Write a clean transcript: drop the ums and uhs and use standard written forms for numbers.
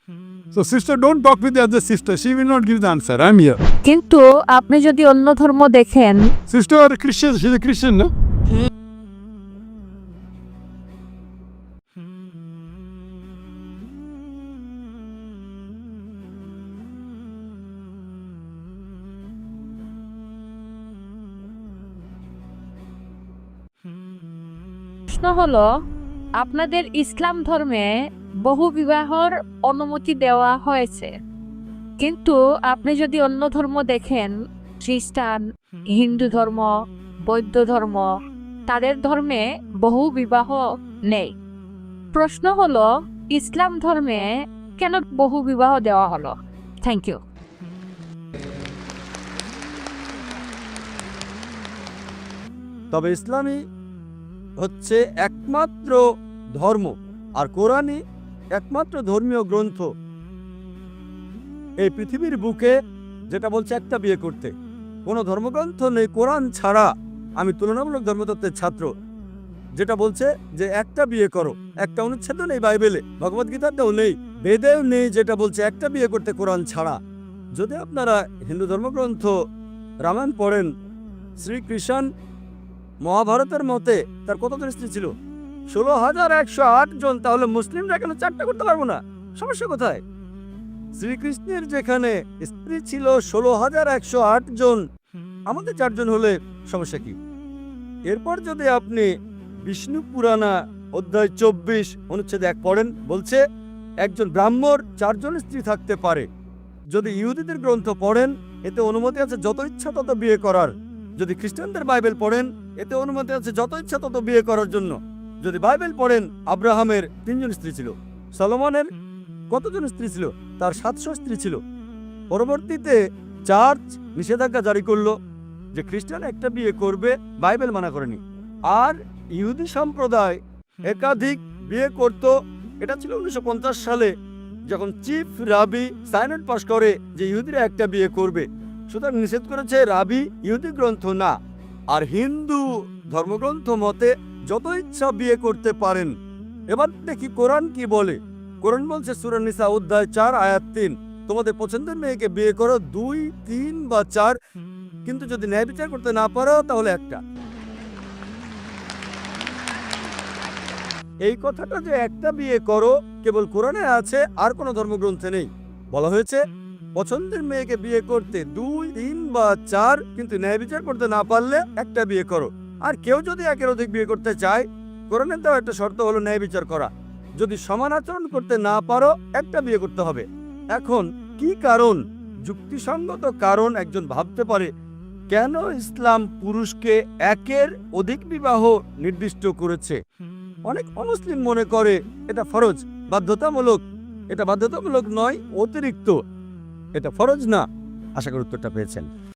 So sister, don't talk with the other sister. She will not give the answer. I'm here. কিন্তু আপনি যদি অন্য ধর্ম দেখেন, Sister are a Christian. She's a Christian, no? প্রশ্ন হলো, আপনাদের ইসলাম ধর্মে বহু বিবাহর অনুমতি দেওয়া হয়েছে, কিন্তু আপনি যদি অন্য ধর্ম দেখেন, খ্রিস্টান, হিন্দু ধর্ম, বৌদ্ধ ধর্ম, তাদের ধর্মে বহু বিবাহ নেই। প্রশ্ন হলো, ইসলাম ধর্মে কেন বহু বিবাহ দেওয়া হলো? Thank you. তবে ইসলামই হচ্ছে একমাত্র ধর্ম, আর কোরআনই একমাত্র ধর্মীয় গ্রন্থ এই পৃথিবীর বুকে যেটা বলছে একটা বিয়ে করতে। কোনো ধর্মগ্রন্থ নেই কোরআন ছাড়া। আমি তুলনামূলক ধর্মতত্ত্বের ছাত্র, যেটা বলছে যে একটা বিয়ে করো। একটা অনুচ্ছেদ নেই বাইবেলে, ভগবদ্গীতাতেও নেই, বেদেও নেই, যেটা বলছে একটা বিয়ে করতে কোরআন ছাড়া। যদি আপনারা হিন্দু ধর্মগ্রন্থ রামায়ণ পড়েন, শ্রীকৃষ্ণ মহাভারতের মতে তার কতজন স্ত্রী ছিল? 16,108 জন। তাহলে মুসলিমরা কেন 4টা করতে পারবো না? সমস্যা কোথায়? শ্রীকৃষ্ণের যেখানে স্ত্রী ছিল 16,108 জন, আমাদের 4 জন হলে সমস্যা কি? এরপর যদি আপনি বিষ্ণু পুরাণা অধ্যায় 24 অনুচ্ছেদ 1 পড়েন, বলছে একজন ব্রাহ্মণ 4 জন স্ত্রী থাকতে পারে। যদি ইহুদিদের গ্রন্থ পড়েন, এতে অনুমতি আছে যত ইচ্ছা তত বিয়ে করার। যদি খ্রিস্টানদের বাইবেল পড়েন, এতে অনুমতি আছে যত ইচ্ছা তত বিয়ে করার জন্য। যদি বাইবেল পড়েন, আব্রাহামের 3 জন স্ত্রী ছিল। সলোমনের কতজন স্ত্রী ছিল? তার 700 স্ত্রী ছিল। পরবর্তীতে চার্চ নিষেধাজ্ঞা জারি করলো যে খ্রিস্টান একটা বিয়ে করবে, বাইবেল মানা করেনি। আর ইহুদি সম্প্রদায় একাধিক বিয়ে করত। এটা ছিল 1950 সালে, যখন চিফ রাবি সাইনড পাস করে যে ইহুদিরা একটা বিয়ে করবে। সুতরাং নিষেধ করেছে রাবি, ইহুদি গ্রন্থ না। আর হিন্দু ধর্মগ্রন্থ মতে যত ইচ্ছা বিয়ে করতে পারেন। এবার দেখি কোরআন কি বলে। কোরআন বলছে সূরা নিসা অধ্যায় 4 আয়াত 3, তোমাদের পছন্দের মেয়েকে বিয়ে করো 2, 3 বা 4, কিন্তু যদি ন্যায় বিচার করতে না পারো তাহলে একটা। এই কথাটা যে একটা বিয়ে করো কেবল কোরআনে আছে, আর কোনো ধর্মগ্রন্থে নেই। বলা হয়েছে পছন্দের মেয়েকে বিয়ে করতে 2, 3 বা 4, কিন্তু ন্যায় বিচার করতে না পারলে একটা বিয়ে করো। আর কেউ যদি একের অধিক বিয়ে করতে চায়, কোরআনের দেওয়া একটা শর্ত হলো ন্যায় বিচার করা। যদি সমান আচরণ করতে না পারো, একটা বিয়ে করতে হবে। এখন কি কারণ, যুক্তিসঙ্গত কারণ একজন ভাবতে পারে কেন ইসলাম পুরুষকে একের অধিক বিবাহ নির্দিষ্ট করেছে? অনেক অমুসলিম মনে করে এটা ফরজ, বাধ্যতামূলক। এটা বাধ্যতামূলক নয়, অতিরিক্ত। এটা ফরজ না। আশা করি উত্তরটা পেয়েছেন।